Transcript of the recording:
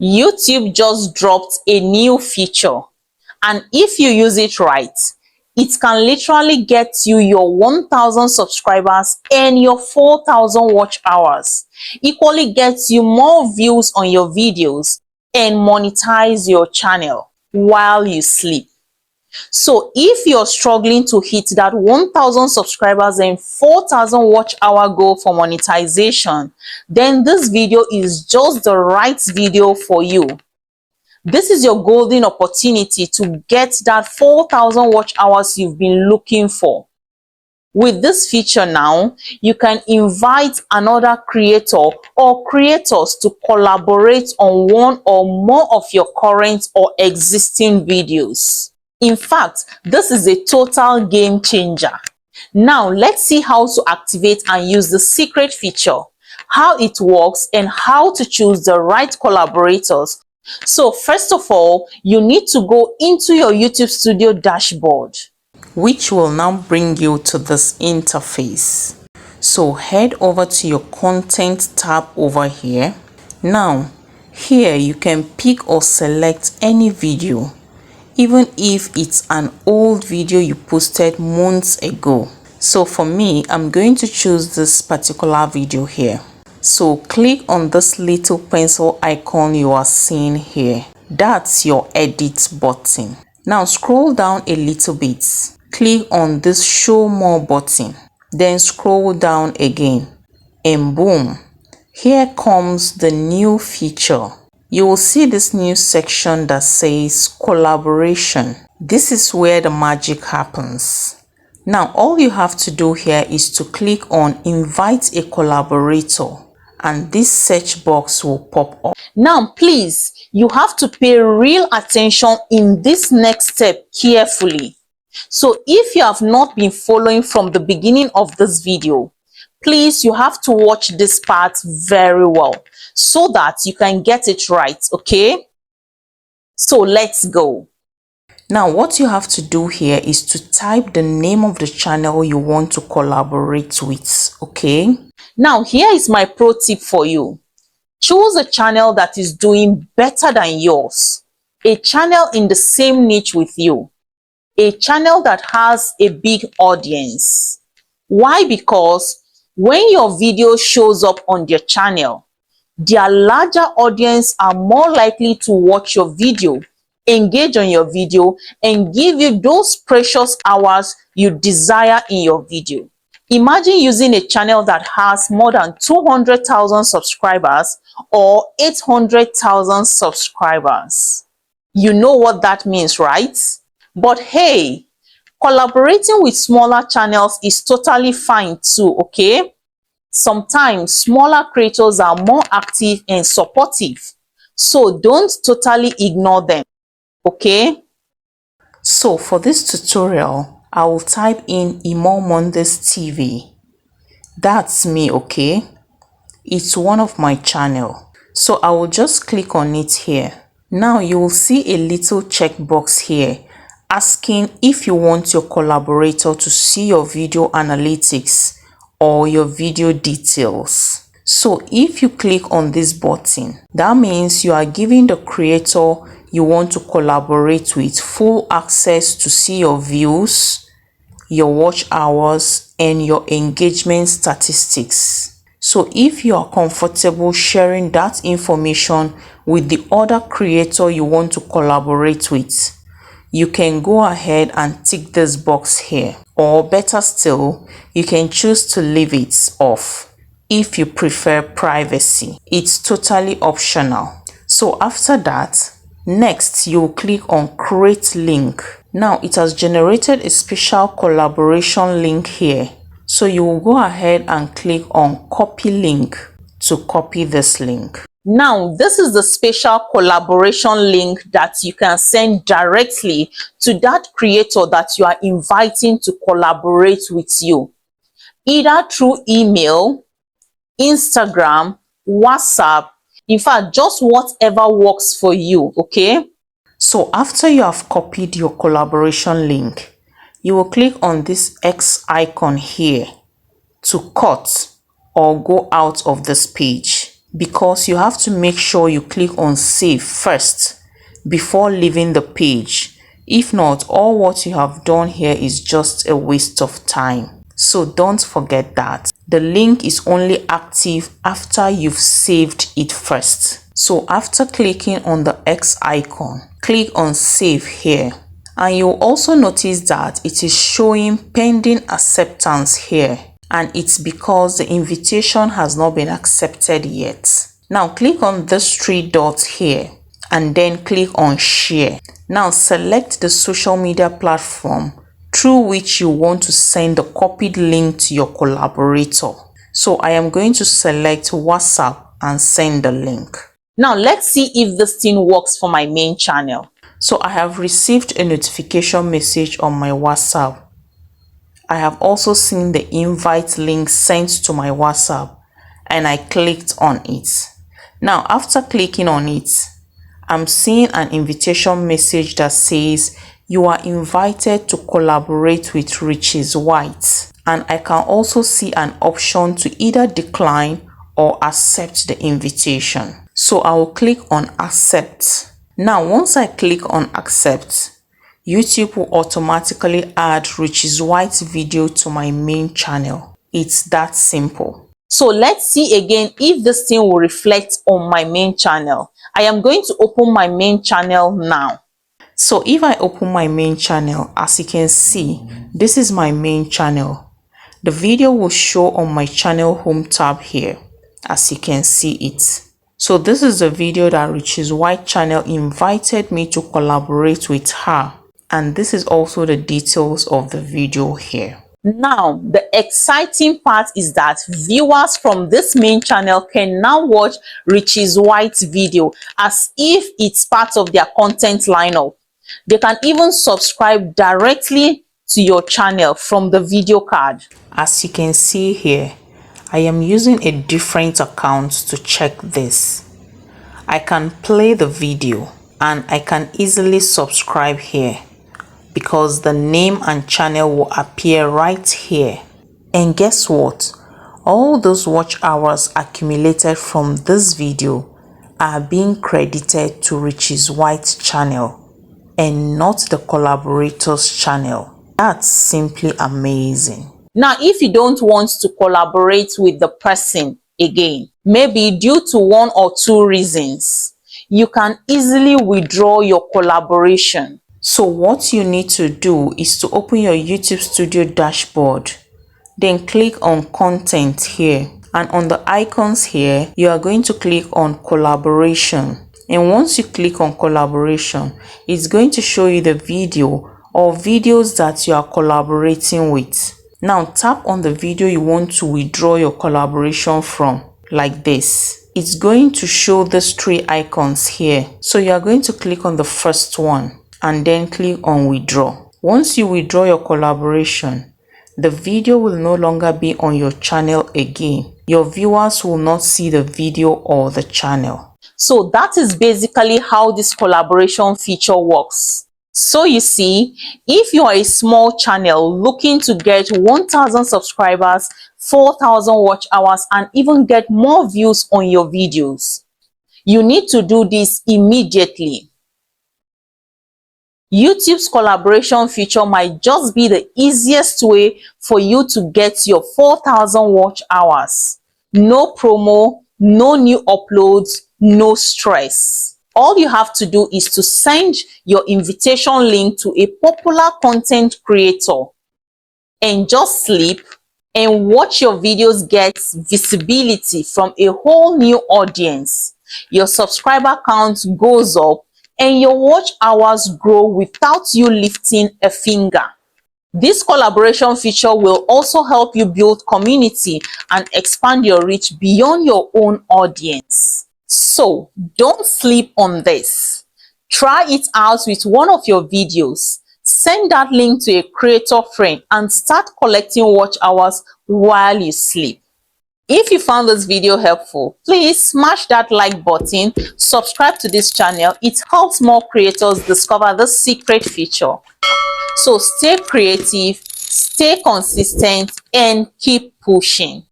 YouTube just dropped a new feature, and if you use it right, it can literally get you your 1,000 subscribers and your 4,000 watch hours. Equally gets you more views on your videos and monetize your channel while you sleep. So if you're struggling to hit that 1,000 subscribers and 4,000 watch hour goal for monetization, then this video is just the right video for you. This is your golden opportunity to get that 4,000 watch hours you've been looking for. With this feature now, you can invite another creator or creators to collaborate on one or more of your current or existing videos. In fact, this is a total game changer. Now, let's see how to activate and use the secret feature, how it works, and how to choose the right collaborators. So first of all, you need to go into your YouTube Studio dashboard, which will now bring you to this interface. So head over to your content tab over here. Now, here you can pick or select any video, even if it's an old video you posted months ago. So for me, I'm going to choose this particular video here. So click on this little pencil icon you are seeing here. That's your edit button. Now scroll down a little bit. Click on this show more button. Then scroll down again. And boom, here comes the new feature. You will see this new section that says collaboration. This is where the magic happens. Now all you have to do here is to click on invite a collaborator, and this search box will pop up. Now please, you have to pay real attention in this next step carefully. So if you have not been following from the beginning of this video, please, you have to watch this part very well so that you can get it right, okay? So let's go. Now what you have to do here is to type the name of the channel you want to collaborate with, okay? Now here is my pro tip for you. Choose a channel that is doing better than yours, a channel in the same niche with you, a channel that has a big audience. Why? Because when your video shows up on their channel, their larger audience are more likely to watch your video, engage on your video, and give you those precious hours you desire in your video. Imagine using a channel that has more than 200,000 subscribers or 800,000 subscribers. You know what that means, right? But hey, collaborating with smaller channels is totally fine too, okay? Sometimes smaller creators are more active and supportive, so don't totally ignore them, okay? So for this tutorial, I will type in monetized TV. That's me, okay? It's one of my channel. So I will just click on it here. Now you will see a little checkbox here asking if you want your collaborator to see your video analytics or your video details. So if you click on this button, that means you are giving the creator you want to collaborate with full access to see your views, your watch hours, and your engagement statistics. So if you are comfortable sharing that information with the other creator you want to collaborate with, you can go ahead and tick this box here, or better still, you can choose to leave it off if you prefer privacy. It's totally optional. So after that, next you will click on create link. Now it has generated a special collaboration link here, so you will go ahead and click on copy link to copy this link. Now, this is the special collaboration link that you can send directly to that creator that you are inviting to collaborate with you, either through email, Instagram, WhatsApp, in fact, just whatever works for you, okay? So after you have copied your collaboration link, you will click on this X icon here to cut or go out of this page. because you have to make sure you click on save first before leaving the page. If not, all what you have done here is just a waste of time. So don't forget that. The link is only active after you've saved it first. So after clicking on the X icon, click on save here. And you'll also notice that it is showing pending acceptance here. And it's because the invitation has not been accepted yet. Now click on this three dots here and then click on share. Now select the social media platform through which you want to send the copied link to your collaborator. So I am going to select WhatsApp and send the link. Now let's see if this thing works for my main channel. So I have received a notification message on my WhatsApp. I have also seen the invite link sent to my WhatsApp and I clicked on it. Now after clicking on it, I'm seeing an invitation message that says you are invited to collaborate with Richie's White. And I can also see an option to either decline or accept the invitation. So I will click on accept. Now once I click on accept, YouTube will automatically add Richie's White video to my main channel. It's that simple. So let's see again if this thing will reflect on my main channel. I am going to open my main channel now. So if I open my main channel, as you can see, this is my main channel. The video will show on my channel home tab here, as you can see it. So this is the video that Richie's White channel invited me to collaborate with her. And this is also the details of the video here. Now, the exciting part is that viewers from this main channel can now watch Richie's White video as if it's part of their content lineup. They can even subscribe directly to your channel from the video card. As you can see here, I am using a different account to check this. I can play the video and I can easily subscribe here, because the name and channel will appear right here. And guess what? All those watch hours accumulated from this video are being credited to Richie's White channel and not the collaborator's channel. That's simply amazing. Now, if you don't want to collaborate with the person again, maybe due to one or two reasons, you can easily withdraw your collaboration. So what you need to do is to open your YouTube Studio dashboard, then click on content here, and on the icons here, you are going to click on collaboration. And once you click on collaboration, it's going to show you the video or videos that you are collaborating with. Now tap on the video you want to withdraw your collaboration from, like this. It's going to show these three icons here. So you are going to click on the first one and then click on withdraw. Once you withdraw your collaboration, the video will no longer be on your channel again. Your viewers will not see the video or the channel. So that is basically how this collaboration feature works. So you see, if you are a small channel looking to get 1,000 subscribers, 4,000 watch hours, and even get more views on your videos, you need to do this immediately. YouTube's collaboration feature might just be the easiest way for you to get your 4,000 watch hours. No promo, no new uploads, no stress. All you have to do is to send your invitation link to a popular content creator and just sleep and watch your videos get visibility from a whole new audience. Your subscriber count goes up and your watch hours grow without you lifting a finger. This collaboration feature will also help you build community and expand your reach beyond your own audience. So don't sleep on this. Try it out with one of your videos. Send that link to a creator friend and start collecting watch hours while you sleep. If you found this video helpful, please smash that like button, subscribe to this channel. It helps more creators discover this secret feature. So stay creative, stay consistent, and keep pushing.